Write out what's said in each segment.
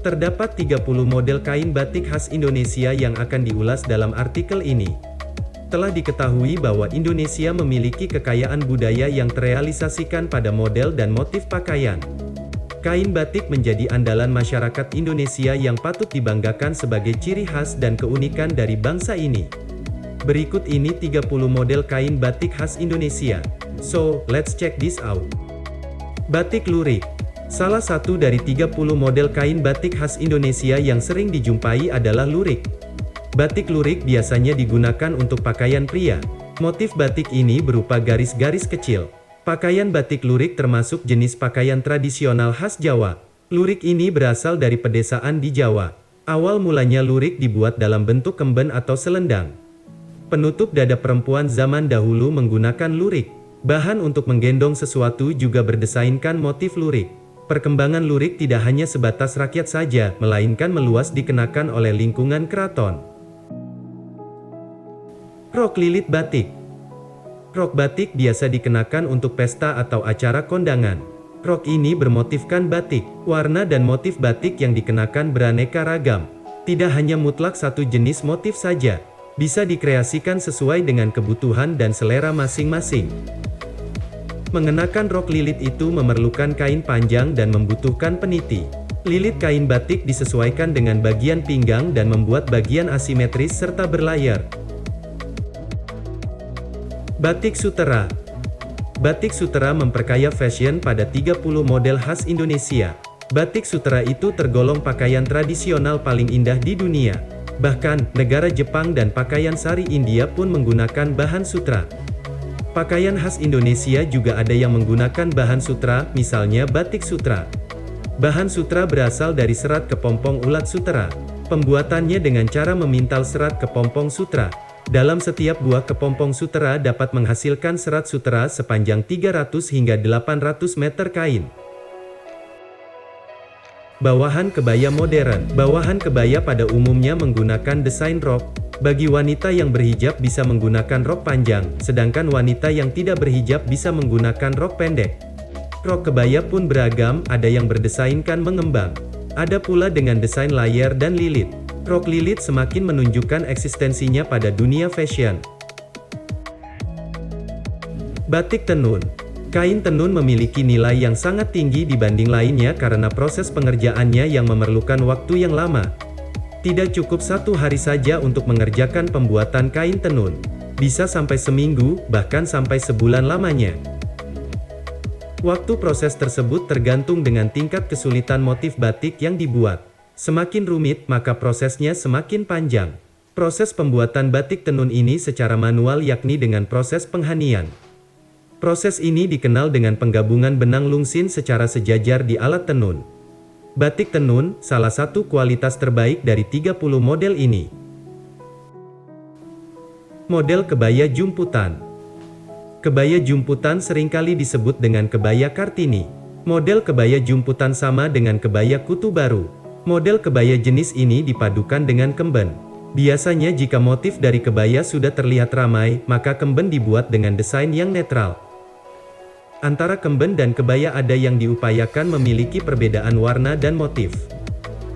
Terdapat 30 model kain batik khas Indonesia yang akan diulas dalam artikel ini. Telah diketahui bahwa Indonesia memiliki kekayaan budaya yang terrealisasikan pada model dan motif pakaian. Kain batik menjadi andalan masyarakat Indonesia yang patut dibanggakan sebagai ciri khas dan keunikan dari bangsa ini. Berikut ini 30 model kain batik khas Indonesia. So, let's check this out. Batik lurik. Salah satu dari 30 model kain batik khas Indonesia yang sering dijumpai adalah lurik. Batik lurik biasanya digunakan untuk pakaian pria. Motif batik ini berupa garis-garis kecil. Pakaian batik lurik termasuk jenis pakaian tradisional khas Jawa. Lurik ini berasal dari pedesaan di Jawa. Awal mulanya lurik dibuat dalam bentuk kemben atau selendang. Penutup dada perempuan zaman dahulu menggunakan lurik. Bahan untuk menggendong sesuatu juga berdesainkan motif lurik. Perkembangan lurik tidak hanya sebatas rakyat saja, melainkan meluas dikenakan oleh lingkungan keraton. Rok lilit batik. Rok batik biasa dikenakan untuk pesta atau acara kondangan. Rok ini bermotifkan batik. Warna dan motif batik yang dikenakan beraneka ragam. Tidak hanya mutlak satu jenis motif saja. Bisa dikreasikan sesuai dengan kebutuhan dan selera masing-masing. Mengenakan rok lilit itu memerlukan kain panjang dan membutuhkan peniti. Lilit kain batik disesuaikan dengan bagian pinggang dan membuat bagian asimetris serta berlayar. Batik sutera. Batik sutera memperkaya fashion pada 30 model khas Indonesia. Batik sutera itu tergolong pakaian tradisional paling indah di dunia. Bahkan, negara Jepang dan pakaian sari India pun menggunakan bahan sutra. Pakaian khas Indonesia juga ada yang menggunakan bahan sutra, misalnya batik sutra. Bahan sutra berasal dari serat kepompong ulat sutera. Pembuatannya dengan cara memintal serat kepompong sutra. Dalam setiap buah kepompong sutera dapat menghasilkan serat sutera sepanjang 300 hingga 800 meter kain. Bawahan kebaya modern. Bawahan kebaya pada umumnya menggunakan desain rok. Bagi wanita yang berhijab bisa menggunakan rok panjang, sedangkan wanita yang tidak berhijab bisa menggunakan rok pendek. Rok kebaya pun beragam, ada yang berdesainkan mengembang. Ada pula dengan desain layar dan lilit. Rok lilit semakin menunjukkan eksistensinya pada dunia fashion. Batik tenun. Kain tenun memiliki nilai yang sangat tinggi dibanding lainnya karena proses pengerjaannya yang memerlukan waktu yang lama. Tidak cukup satu hari saja untuk mengerjakan pembuatan kain tenun. Bisa sampai seminggu, bahkan sampai sebulan lamanya. Waktu proses tersebut tergantung dengan tingkat kesulitan motif batik yang dibuat. Semakin rumit, maka prosesnya semakin panjang. Proses pembuatan batik tenun ini secara manual yakni dengan proses penghanian. Proses ini dikenal dengan penggabungan benang lungsin secara sejajar di alat tenun. Batik tenun, salah satu kualitas terbaik dari 30 model ini. Model kebaya jumputan. Kebaya jumputan seringkali disebut dengan kebaya Kartini. Model kebaya jumputan sama dengan kebaya kutu baru. Model kebaya jenis ini dipadukan dengan kemben. Biasanya jika motif dari kebaya sudah terlihat ramai, maka kemben dibuat dengan desain yang netral. Antara kemben dan kebaya ada yang diupayakan memiliki perbedaan warna dan motif.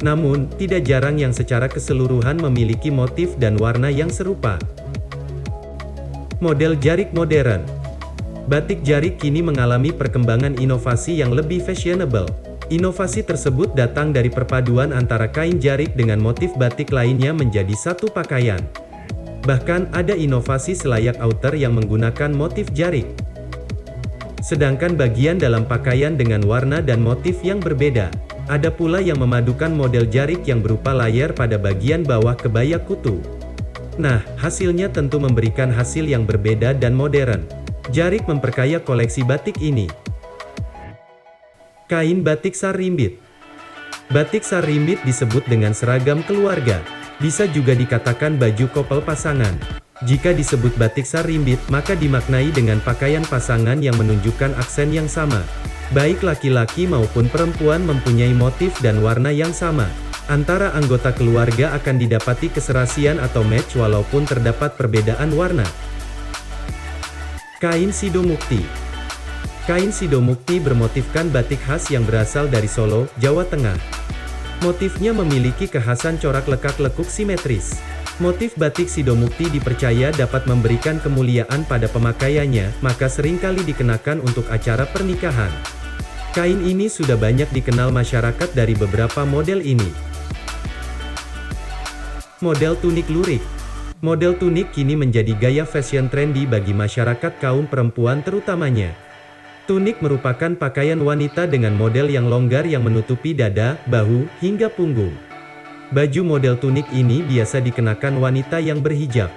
Namun, tidak jarang yang secara keseluruhan memiliki motif dan warna yang serupa. Model jarik modern. Batik jarik kini mengalami perkembangan inovasi yang lebih fashionable. Inovasi tersebut datang dari perpaduan antara kain jarik dengan motif batik lainnya menjadi satu pakaian. Bahkan ada inovasi selayak outer yang menggunakan motif jarik. Sedangkan bagian dalam pakaian dengan warna dan motif yang berbeda. Ada pula yang memadukan model jarik yang berupa layar pada bagian bawah kebaya kutu. Nah, hasilnya tentu memberikan hasil yang berbeda dan modern. Jarik memperkaya koleksi batik ini. Kain batik sarimbit. Batik sarimbit disebut dengan seragam keluarga. Bisa juga dikatakan baju couple pasangan. Jika disebut batik sarimbit, maka dimaknai dengan pakaian pasangan yang menunjukkan aksen yang sama. Baik laki-laki maupun perempuan mempunyai motif dan warna yang sama. Antara anggota keluarga akan didapati keserasian atau match walaupun terdapat perbedaan warna. Kain sidomukti. Kain sidomukti bermotifkan batik khas yang berasal dari Solo, Jawa Tengah. Motifnya memiliki kekhasan corak lekak-lekuk simetris. Motif batik Sidomukti dipercaya dapat memberikan kemuliaan pada pemakaiannya, maka seringkali dikenakan untuk acara pernikahan. Kain ini sudah banyak dikenal masyarakat dari beberapa model ini. Model tunik lurik. Model tunik kini menjadi gaya fashion trendy bagi masyarakat kaum perempuan terutamanya. Tunik merupakan pakaian wanita dengan model yang longgar yang menutupi dada, bahu, hingga punggung. Baju model tunik ini biasa dikenakan wanita yang berhijab.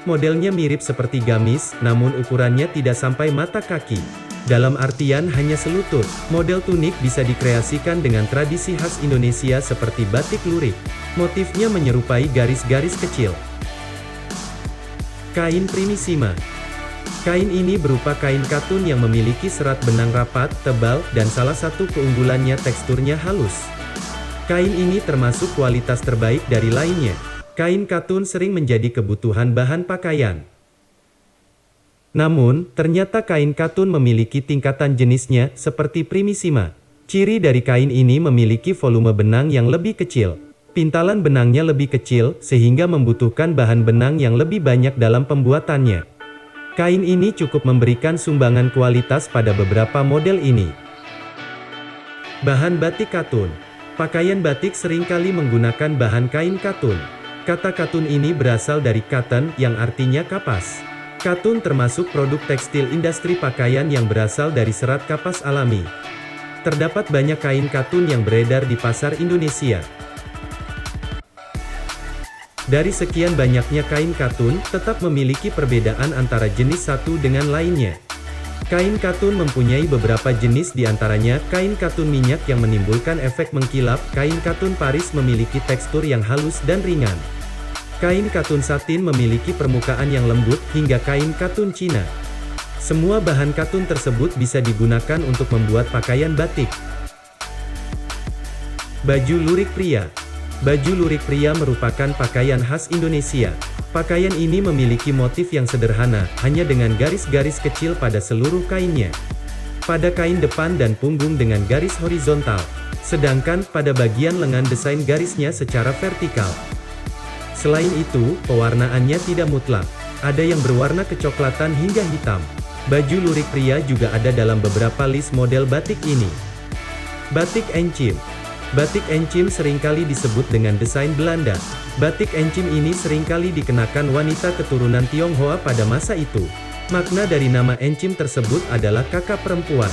Modelnya mirip seperti gamis, namun ukurannya tidak sampai mata kaki. Dalam artian hanya selutut, model tunik bisa dikreasikan dengan tradisi khas Indonesia seperti batik lurik. Motifnya menyerupai garis-garis kecil. Kain Primissima. Kain ini berupa kain katun yang memiliki serat benang rapat, tebal, dan salah satu keunggulannya teksturnya halus. Kain ini termasuk kualitas terbaik dari lainnya. Kain katun sering menjadi kebutuhan bahan pakaian. Namun, ternyata kain katun memiliki tingkatan jenisnya, seperti Primissima. Ciri dari kain ini memiliki volume benang yang lebih kecil. Pintalan benangnya lebih kecil, sehingga membutuhkan bahan benang yang lebih banyak dalam pembuatannya. Kain ini cukup memberikan sumbangan kualitas pada beberapa model ini. Bahan batik katun. Pakaian batik seringkali menggunakan bahan kain katun. Kata katun ini berasal dari cotton, yang artinya kapas. Katun termasuk produk tekstil industri pakaian yang berasal dari serat kapas alami. Terdapat banyak kain katun yang beredar di pasar Indonesia. Dari sekian banyaknya kain katun, tetap memiliki perbedaan antara jenis satu dengan lainnya. Kain katun mempunyai beberapa jenis, diantaranya kain katun minyak yang menimbulkan efek mengkilap, kain katun Paris memiliki tekstur yang halus dan ringan. Kain katun satin memiliki permukaan yang lembut, hingga kain katun Cina. Semua bahan katun tersebut bisa digunakan untuk membuat pakaian batik. Baju lurik pria. Baju lurik pria merupakan pakaian khas Indonesia. Pakaian ini memiliki motif yang sederhana, hanya dengan garis-garis kecil pada seluruh kainnya. Pada kain depan dan punggung dengan garis horizontal. Sedangkan, pada bagian lengan desain garisnya secara vertikal. Selain itu, pewarnaannya tidak mutlak. Ada yang berwarna kecoklatan hingga hitam. Baju lurik pria juga ada dalam beberapa list model batik ini. Batik Encim. Batik Encim seringkali disebut dengan desain Belanda. Batik Encim ini seringkali dikenakan wanita keturunan Tionghoa pada masa itu. Makna dari nama Encim tersebut adalah kakak perempuan.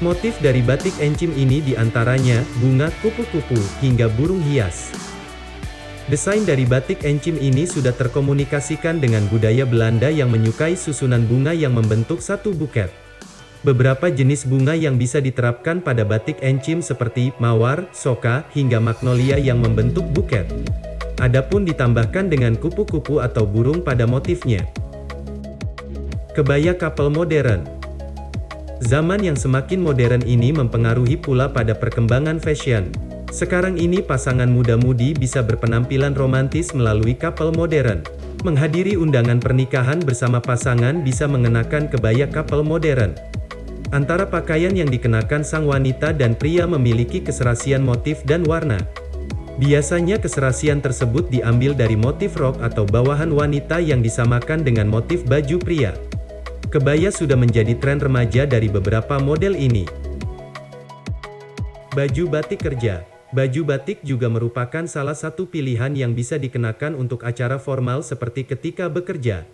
Motif dari batik Encim ini diantaranya bunga, kupu-kupu, hingga burung hias. Desain dari batik Encim ini sudah terkomunikasikan dengan budaya Belanda yang menyukai susunan bunga yang membentuk satu buket. Beberapa jenis bunga yang bisa diterapkan pada batik Encim seperti mawar, soka, hingga magnolia yang membentuk buket. Adapun ditambahkan dengan kupu-kupu atau burung pada motifnya. Kebaya couple modern. Zaman yang semakin modern ini mempengaruhi pula pada perkembangan fashion. Sekarang ini pasangan muda-mudi bisa berpenampilan romantis melalui couple modern. Menghadiri undangan pernikahan bersama pasangan bisa mengenakan kebaya couple modern. Antara pakaian yang dikenakan sang wanita dan pria memiliki keserasian motif dan warna. Biasanya keserasian tersebut diambil dari motif rok atau bawahan wanita yang disamakan dengan motif baju pria. Kebaya sudah menjadi tren remaja dari beberapa model ini. Baju batik kerja. Baju batik juga merupakan salah satu pilihan yang bisa dikenakan untuk acara formal seperti ketika bekerja.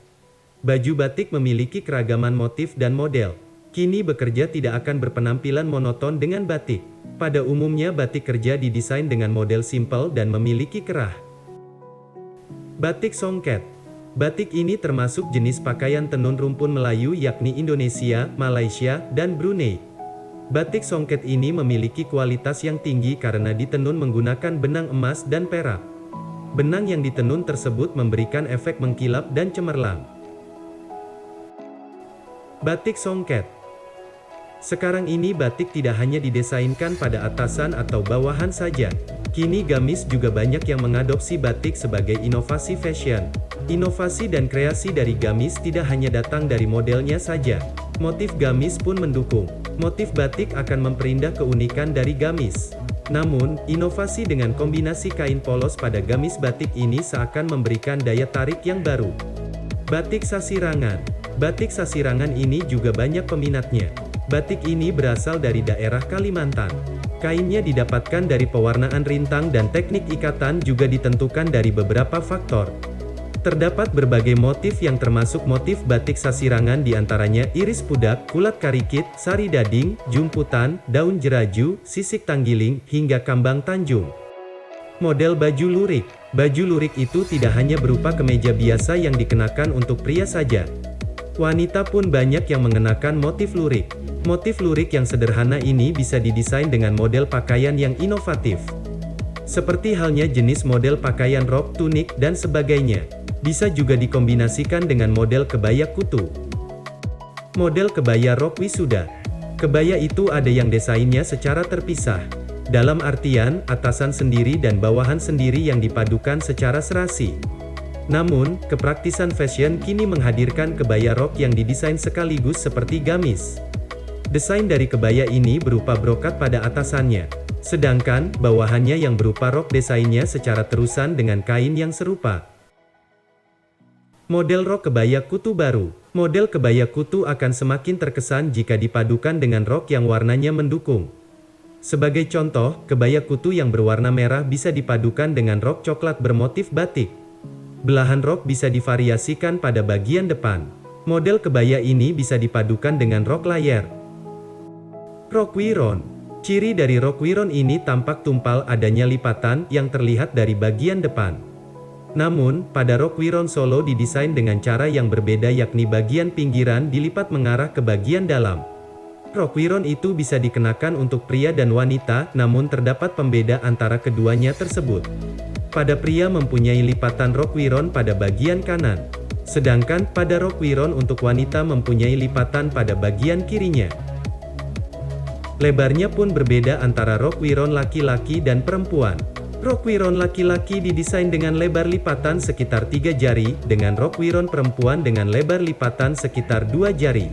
Baju batik memiliki keragaman motif dan model. Kini bekerja tidak akan berpenampilan monoton dengan batik. Pada umumnya batik kerja didesain dengan model simpel dan memiliki kerah. Batik songket. Batik ini termasuk jenis pakaian tenun rumpun Melayu yakni Indonesia, Malaysia, dan Brunei. Batik songket ini memiliki kualitas yang tinggi karena ditenun menggunakan benang emas dan perak. Benang yang ditenun tersebut memberikan efek mengkilap dan cemerlang. Batik songket. Sekarang ini batik tidak hanya didesainkan pada atasan atau bawahan saja. Kini gamis juga banyak yang mengadopsi batik sebagai inovasi fashion. Inovasi dan kreasi dari gamis tidak hanya datang dari modelnya saja. Motif gamis pun mendukung. Motif batik akan memperindah keunikan dari gamis. Namun, inovasi dengan kombinasi kain polos pada gamis batik ini seakan memberikan daya tarik yang baru. Batik Sasirangan. Batik Sasirangan ini juga banyak peminatnya. Batik ini berasal dari daerah Kalimantan. Kainnya didapatkan dari pewarnaan rintang dan teknik ikatan juga ditentukan dari beberapa faktor. Terdapat berbagai motif yang termasuk motif batik Sasirangan diantaranya iris pudak, kulat karikit, sari dading, jumputan, daun jeraju, sisik tanggiling, hingga kambang tanjung. Model baju lurik. Baju lurik itu tidak hanya berupa kemeja biasa yang dikenakan untuk pria saja. Wanita pun banyak yang mengenakan motif lurik. Motif lurik yang sederhana ini bisa didesain dengan model pakaian yang inovatif. Seperti halnya jenis model pakaian rok, tunik, dan sebagainya. Bisa juga dikombinasikan dengan model kebaya kutu. Model kebaya rok wisuda. Kebaya itu ada yang desainnya secara terpisah. Dalam artian, atasan sendiri dan bawahan sendiri yang dipadukan secara serasi. Namun, kepraktisan fashion kini menghadirkan kebaya rok yang didesain sekaligus seperti gamis. Desain dari kebaya ini berupa brokat pada atasannya. Sedangkan, bawahannya yang berupa rok desainnya secara terusan dengan kain yang serupa. Model rok kebaya kutu baru. Model kebaya kutu akan semakin terkesan jika dipadukan dengan rok yang warnanya mendukung. Sebagai contoh, kebaya kutu yang berwarna merah bisa dipadukan dengan rok coklat bermotif batik. Belahan rok bisa divariasikan pada bagian depan. Model kebaya ini bisa dipadukan dengan rok layar. Rok wiron. Ciri dari rok wiron ini tampak tumpal adanya lipatan yang terlihat dari bagian depan. Namun, pada rok wiron Solo didesain dengan cara yang berbeda yakni bagian pinggiran dilipat mengarah ke bagian dalam. Rok wiron itu bisa dikenakan untuk pria dan wanita, namun terdapat pembeda antara keduanya tersebut. Pada pria mempunyai lipatan rok wiron pada bagian kanan. Sedangkan pada rok wiron untuk wanita mempunyai lipatan pada bagian kirinya. Lebarnya pun berbeda antara rok wiron laki-laki dan perempuan. Rok wiron laki-laki didesain dengan lebar lipatan sekitar 3 jari, dengan rok wiron perempuan dengan lebar lipatan sekitar 2 jari.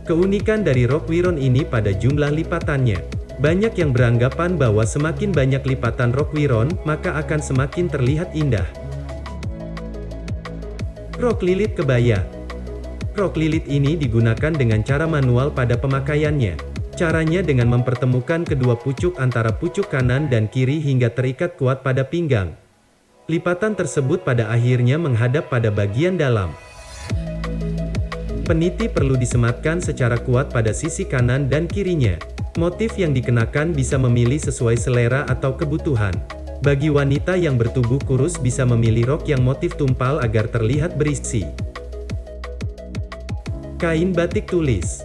Keunikan dari rok wiron ini pada jumlah lipatannya. Banyak yang beranggapan bahwa semakin banyak lipatan rok wiron, maka akan semakin terlihat indah. Rok lilit kebaya. Rok lilit ini digunakan dengan cara manual pada pemakaiannya. Caranya dengan mempertemukan kedua pucuk antara pucuk kanan dan kiri hingga terikat kuat pada pinggang. Lipatan tersebut pada akhirnya menghadap pada bagian dalam. Peniti perlu disematkan secara kuat pada sisi kanan dan kirinya. Motif yang dikenakan bisa memilih sesuai selera atau kebutuhan. Bagi wanita yang bertubuh kurus bisa memilih rok yang motif tumpal agar terlihat berisi. Kain batik tulis.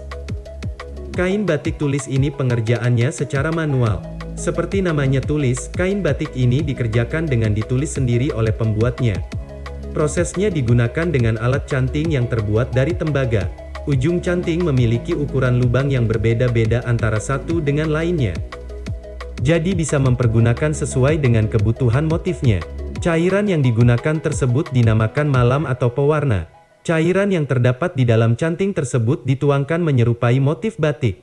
Kain batik tulis ini pengerjaannya secara manual. Seperti namanya tulis, kain batik ini dikerjakan dengan ditulis sendiri oleh pembuatnya. Prosesnya digunakan dengan alat canting yang terbuat dari tembaga. Ujung canting memiliki ukuran lubang yang berbeda-beda antara satu dengan lainnya. Jadi bisa mempergunakan sesuai dengan kebutuhan motifnya. Cairan yang digunakan tersebut dinamakan malam atau pewarna. Cairan yang terdapat di dalam canting tersebut dituangkan menyerupai motif batik.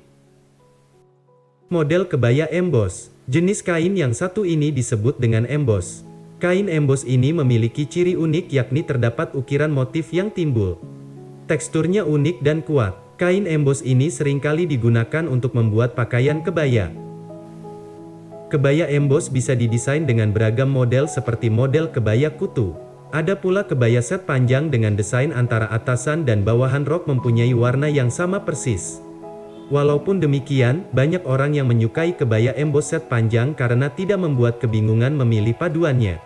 Model kebaya embos. Jenis kain yang satu ini disebut dengan embos. Kain embos ini memiliki ciri unik yakni terdapat ukiran motif yang timbul. Teksturnya unik dan kuat. Kain embos ini seringkali digunakan untuk membuat pakaian kebaya. Kebaya embos bisa didesain dengan beragam model seperti model kebaya kutu. Ada pula kebaya set panjang dengan desain antara atasan dan bawahan rok mempunyai warna yang sama persis. Walaupun demikian, banyak orang yang menyukai kebaya embos set panjang karena tidak membuat kebingungan memilih paduannya.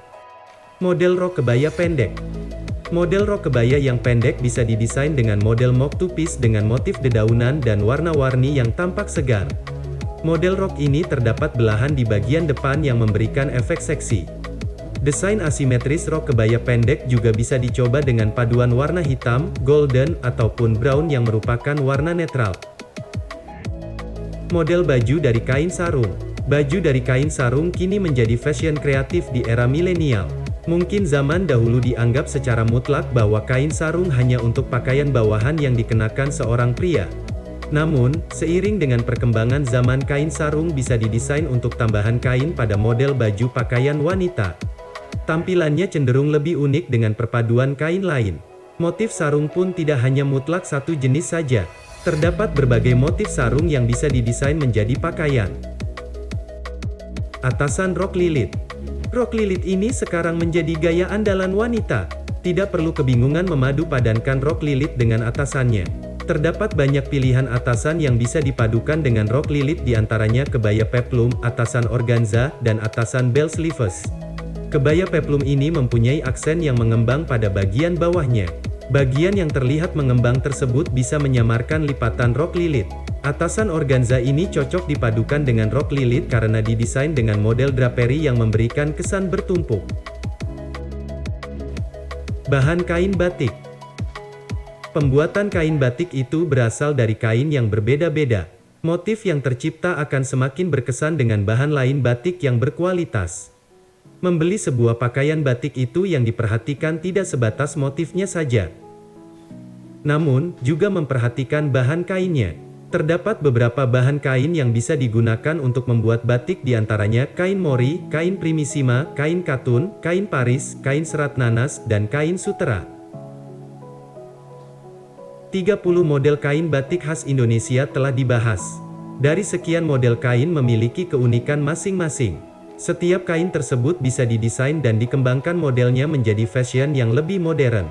Model rok kebaya pendek. Model rok kebaya yang pendek bisa didesain dengan model mock two piece dengan motif dedaunan dan warna-warni yang tampak segar. Model rok ini terdapat belahan di bagian depan yang memberikan efek seksi. Desain asimetris rok kebaya pendek juga bisa dicoba dengan paduan warna hitam, golden, ataupun brown yang merupakan warna netral. Model baju dari kain sarung. Baju dari kain sarung kini menjadi fashion kreatif di era milenial. Mungkin zaman dahulu dianggap secara mutlak bahwa kain sarung hanya untuk pakaian bawahan yang dikenakan seorang pria. Namun, seiring dengan perkembangan zaman, kain sarung bisa didesain untuk tambahan kain pada model baju pakaian wanita. Tampilannya cenderung lebih unik dengan perpaduan kain lain. Motif sarung pun tidak hanya mutlak satu jenis saja. Terdapat berbagai motif sarung yang bisa didesain menjadi pakaian. Atasan rok lilit. Rok lilit ini sekarang menjadi gaya andalan wanita. Tidak perlu kebingungan memadu padankan rok lilit dengan atasannya. Terdapat banyak pilihan atasan yang bisa dipadukan dengan rok lilit, diantaranya kebaya peplum, atasan organza, dan atasan bell sleeves. Kebaya peplum ini mempunyai aksen yang mengembang pada bagian bawahnya. Bagian yang terlihat mengembang tersebut bisa menyamarkan lipatan rok lilit. Atasan organza ini cocok dipadukan dengan rok lilit karena didesain dengan model draperi yang memberikan kesan bertumpuk. Bahan kain batik. Pembuatan kain batik itu berasal dari kain yang berbeda-beda. Motif yang tercipta akan semakin berkesan dengan bahan lain batik yang berkualitas. Membeli sebuah pakaian batik itu yang diperhatikan tidak sebatas motifnya saja, namun juga memperhatikan bahan kainnya. Terdapat beberapa bahan kain yang bisa digunakan untuk membuat batik, diantaranya kain mori, kain primisima, kain katun, kain paris, kain serat nanas, dan kain sutera. 30 model kain batik khas Indonesia telah dibahas. Dari sekian model kain memiliki keunikan masing-masing. Setiap kain tersebut bisa didesain dan dikembangkan modelnya menjadi fashion yang lebih modern.